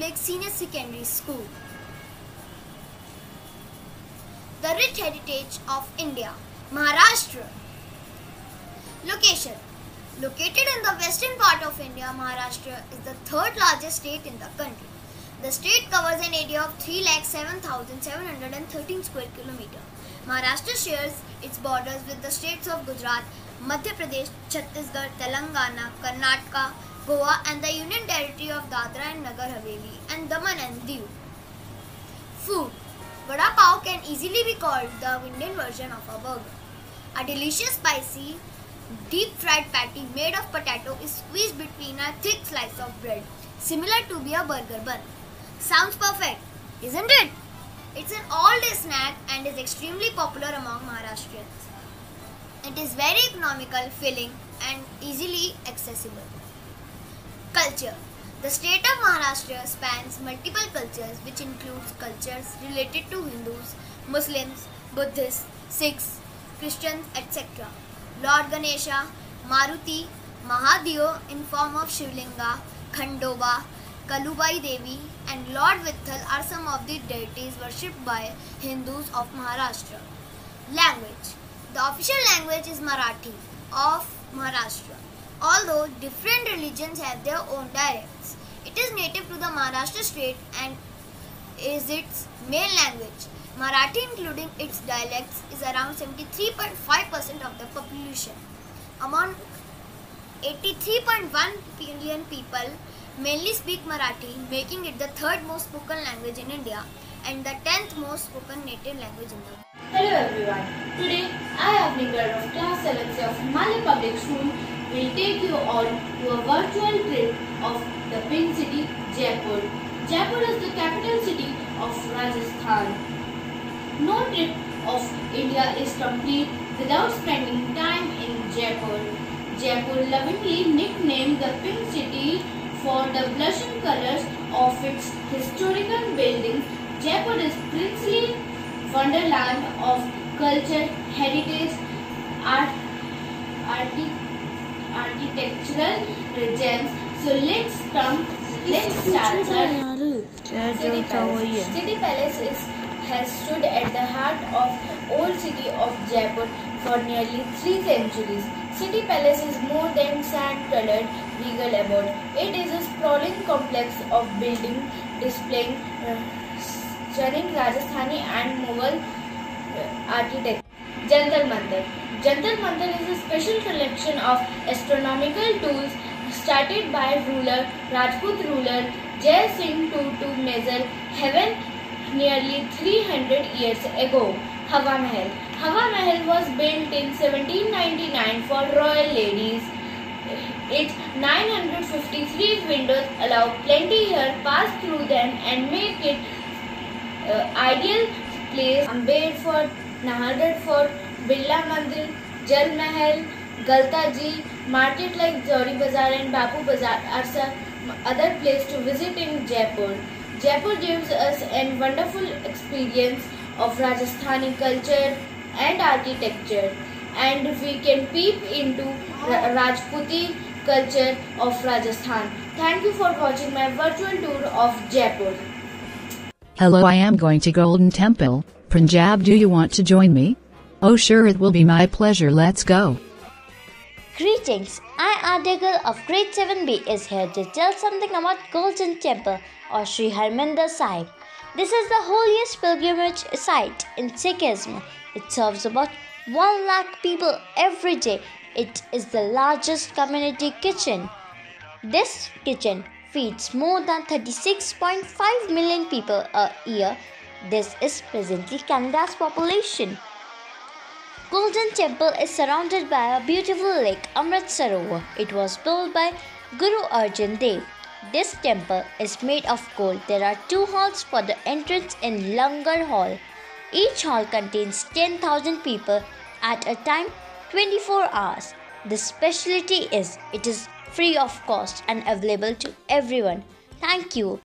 Public Senior Secondary School. The rich heritage of India. Maharashtra. Location. Located in the western part of India, Maharashtra is the third largest state in the country. The state covers an area of 3,07,713 square kilometers. Maharashtra shares its borders with the states of Gujarat, Madhya Pradesh, Chhattisgarh, Telangana, Karnataka, Goa and the Union Territory of Dadra and Nagar Haveli and Daman and Diu. Food. Vada pav can easily be called the Indian version of a burger. A delicious spicy deep fried patty made of potato is squeezed between a thick slice of bread, similar to be a burger bun. Sounds perfect, isn't it? It's an all-day snack and is extremely popular among Maharashtrians. It is very economical, filling and easily accessible. Culture. The state of Maharashtra spans multiple cultures which includes cultures related to Hindus, Muslims, Buddhists, Sikhs, Christians, etc. Lord Ganesha, Maruti, Mahadeo in form of Shivlinga, Khandoba, Kalubai Devi and Lord Vithal are some of the deities worshipped by Hindus of Maharashtra. Language. The official language is Marathi of Maharashtra. Although different religions have their own dialects, it is native to the Maharashtra state and is its main language. Marathi, including its dialects, is around 73.5% of the population. Among 83.1 million people mainly speak Marathi, making it the third most spoken language in India and the 10th most spoken native language in the world. Hello everyone. Today I, Avnigar of Class 7th of Himalaya Public School, will take you on to a virtual trip of the Pink City, Jaipur. Jaipur is the capital city of Rajasthan. No trip of India is complete without spending time in Jaipur. Jaipur lovingly nicknamed the Pink City for the blushing colors of its historical buildings. Jaipur is princely wonderland of culture, heritage, architectural gems. So let's start. City Palace has stood at the heart of old city of Jaipur for nearly 3 centuries. City Palace is more than sand-colored regal abode. It is a sprawling complex of buildings displaying stunning Rajasthani and Mughal architecture. Jantar Mantar. Jantar Mantar is a special collection of astronomical tools started by Rajput ruler Jai Singh to measure heaven nearly 300 years ago. Hawa Mahal. Hawa Mahal was built in 1799 for royal ladies. Its 953 windows allow plenty air pass through them and make it ideal place. Ambed Fort, Nahargarh Fort, Birla Mandir, Jal Mahal, Galta Ji, market like Jori Bazaar and Bapu Bazaar are some other places to visit in Jaipur. Jaipur gives us a wonderful experience of Rajasthani culture and architecture, and we can peep into Rajputi culture of Rajasthan. Thank you for watching my virtual tour of Jaipur. Hello, I am going to Golden Temple, Punjab. Do you want to join me? Oh sure, it will be my pleasure. Let's go. Greetings, I Article of Grade 7B is here to tell something about Golden Temple or Sri Harmandir Sahib. This is the holiest pilgrimage site in Sikhism. It serves about 1 lakh people every day. It is the largest community kitchen. This kitchen feeds more than 36.5 million people a year. This is presently Canada's population. Golden Temple is surrounded by a beautiful lake, Amrit Sarovar. It was built by Guru Arjan Dev. This temple is made of gold. There are 2 halls for the entrance in Langar Hall. Each hall contains 10,000 people at a time, 24 hours. The specialty is it is free of cost and available to everyone. Thank you.